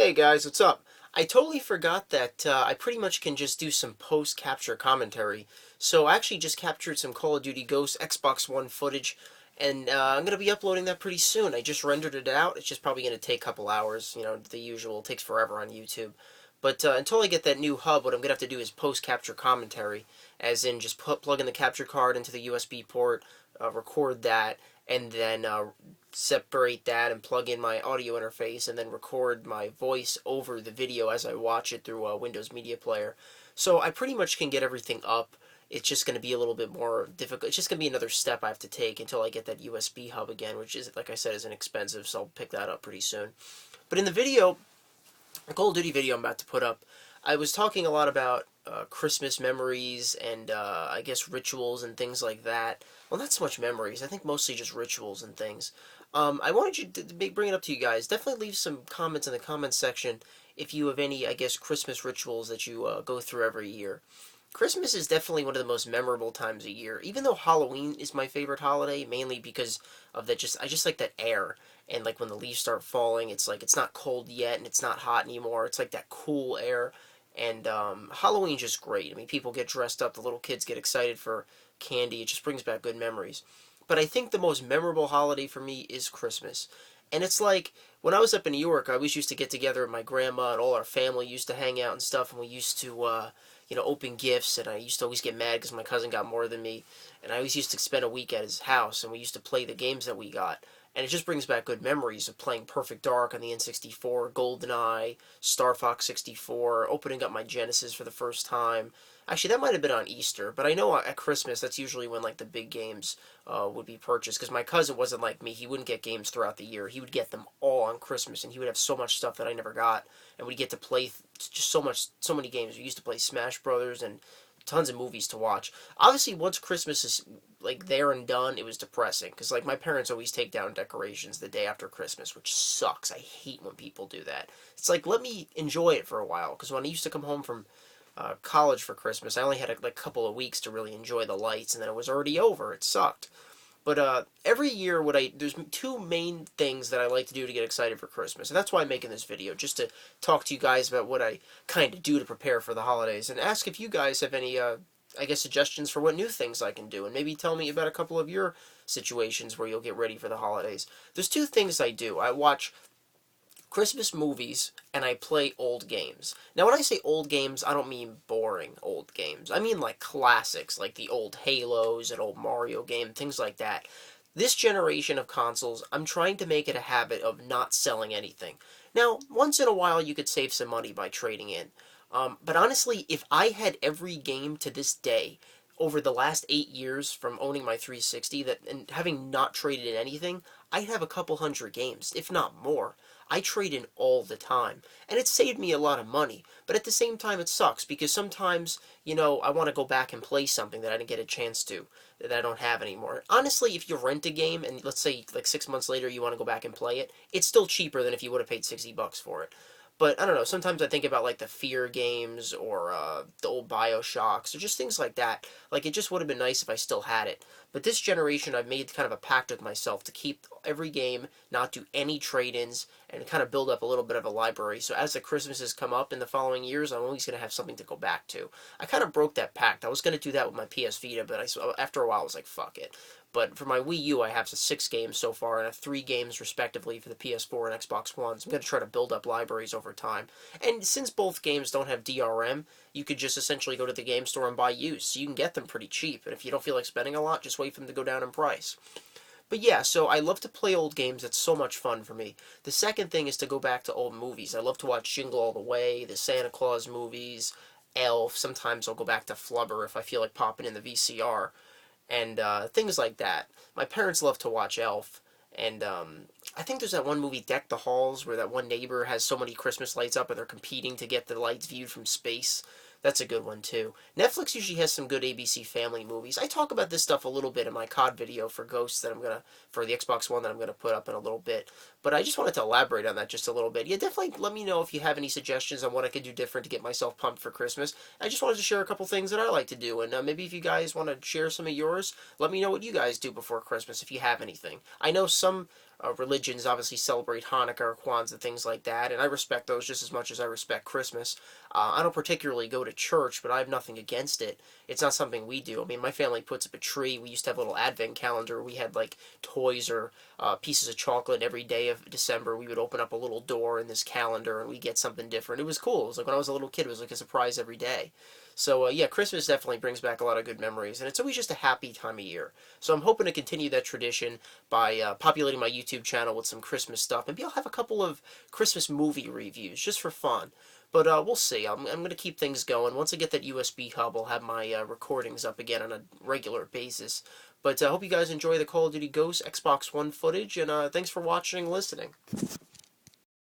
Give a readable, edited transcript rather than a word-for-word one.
Hey guys, what's up? I totally forgot that I pretty much can just do some post-capture commentary. So I actually just captured some Call of Duty Ghosts Xbox One footage, and I'm going to be uploading that pretty soon. I just rendered it out. It's just probably going to take a couple hours. You know, the usual. It takes forever on YouTube. But until I get that new hub, what I'm going to have to do is post-capture commentary, as in just plug in the capture card into the USB port, record that, and then separate that and plug in my audio interface and then record my voice over the video as I watch it through a Windows Media Player. So I pretty much can get everything up. It's just going to be a little bit more difficult. It's just going to be another step I have to take until I get that USB hub again, which is, like I said, is inexpensive, so I'll pick that up pretty soon. But in the video, the Call of Duty video I'm about to put up, I was talking a lot about Christmas memories and I guess rituals and things like that. Well, not so much memories. I think mostly just rituals and things. I wanted you to bring it up to you guys. Definitely leave some comments in the comments section if you have any, I guess, Christmas rituals that you go through every year. Christmas is definitely one of the most memorable times a year. Even though Halloween is my favorite holiday, mainly because of that. I just like that air, and like when the leaves start falling, it's like it's not cold yet and it's not hot anymore. It's like that cool air, and Halloween's just great. I mean, people get dressed up. The little kids get excited for candy. It just brings back good memories. But I think the most memorable holiday for me is Christmas. And it's like, when I was up in New York, I always used to get together with my grandma and all our family used to hang out and stuff, and we used to, open gifts, and I used to always get mad because my cousin got more than me, and I always used to spend a week at his house, and we used to play the games that we got. And it just brings back good memories of playing Perfect Dark on the N64, GoldenEye, Star Fox 64, opening up my Genesis for the first time. Actually, that might have been on Easter, but I know at Christmas that's usually when like the big games would be purchased. Because my cousin wasn't like me; he wouldn't get games throughout the year. He would get them all on Christmas, and he would have so much stuff that I never got, and we'd get to play just so many games. We used to play Smash Brothers and tons of movies to watch. Obviously, once Christmas is like there and done, it was depressing because like my parents always take down decorations the day after Christmas, which sucks. I hate when people do that. It's like, let me enjoy it for a while, because when I used to come home from college for Christmas, I only had a couple of weeks to really enjoy the lights, and then it was already over. It sucked. But every year, there's two main things that I like to do to get excited for Christmas, and that's why I'm making this video, just to talk to you guys about what I kind of do to prepare for the holidays, and ask if you guys have any, I guess, suggestions for what new things I can do, and maybe tell me about a couple of your situations where you'll get ready for the holidays. There's two things I do. I watch Christmas movies, and I play old games. Now, when I say old games, I don't mean boring old games. I mean like classics, like the old Halos, and old Mario game, things like that. This generation of consoles, I'm trying to make it a habit of not selling anything. Now, once in a while, you could save some money by trading in. But honestly, if I had every game to this day, over the last 8 years from owning my 360, and having not traded in anything, I'd have a couple hundred games, if not more. I trade in all the time, and it saved me a lot of money, but at the same time it sucks, because sometimes, I want to go back and play something that I didn't get a chance to, that I don't have anymore. Honestly, if you rent a game, and let's say like 6 months later you want to go back and play it, it's still cheaper than if you would have paid $60 for it. But I don't know, sometimes I think about like the Fear games, or the old Bioshocks, or just things like that. Like, it just would have been nice if I still had it. But this generation, I've made kind of a pact with myself to keep every game, not do any trade-ins, and kind of build up a little bit of a library. So as the Christmases come up in the following years, I'm always going to have something to go back to. I kind of broke that pact. I was going to do that with my PS Vita, but after a while I was like, fuck it. But for my Wii U, I have 6 games so far, and 3 games respectively for the PS4 and Xbox One. So I'm going to try to build up libraries over time. And since both games don't have DRM, you could just essentially go to the game store and buy used. So you can get them pretty cheap. And if you don't feel like spending a lot, just wait for them to go down in price. But yeah, so I love to play old games. It's so much fun for me. The second thing is to go back to old movies. I love to watch Jingle All the Way, the Santa Claus movies, Elf. Sometimes I'll go back to Flubber if I feel like popping in the VCR. And things like that. My parents love to watch Elf, and I think there's that one movie, Deck the Halls, where that one neighbor has so many Christmas lights up and they're competing to get the lights viewed from space. That's a good one, too. Netflix usually has some good ABC Family movies. I talk about this stuff a little bit in my COD video for Ghosts for the Xbox One that I'm going to put up in a little bit. But I just wanted to elaborate on that just a little bit. Yeah, definitely let me know if you have any suggestions on what I could do different to get myself pumped for Christmas. I just wanted to share a couple things that I like to do. And maybe if you guys want to share some of yours, let me know what you guys do before Christmas if you have anything. I know some religions obviously celebrate Hanukkah or Kwanzaa, things like that, and I respect those just as much as I respect Christmas. I don't particularly go to church, but I have nothing against it. It's not something we do. I mean, my family puts up a tree. We used to have a little advent calendar. We had like toys or pieces of chocolate every day of December. We would open up a little door in this calendar and we get something different. It was cool. It was like when I was a little kid, it was like a surprise every day. So yeah, Christmas definitely brings back a lot of good memories, and it's always just a happy time of year. So I'm hoping to continue that tradition by populating my YouTube channel with some Christmas stuff. Maybe I'll have a couple of Christmas movie reviews just for fun. But we'll see. I'm going to keep things going. Once I get that USB hub, I'll have my recordings up again on a regular basis. But I hope you guys enjoy the Call of Duty Ghosts Xbox One footage, and thanks for watching and listening.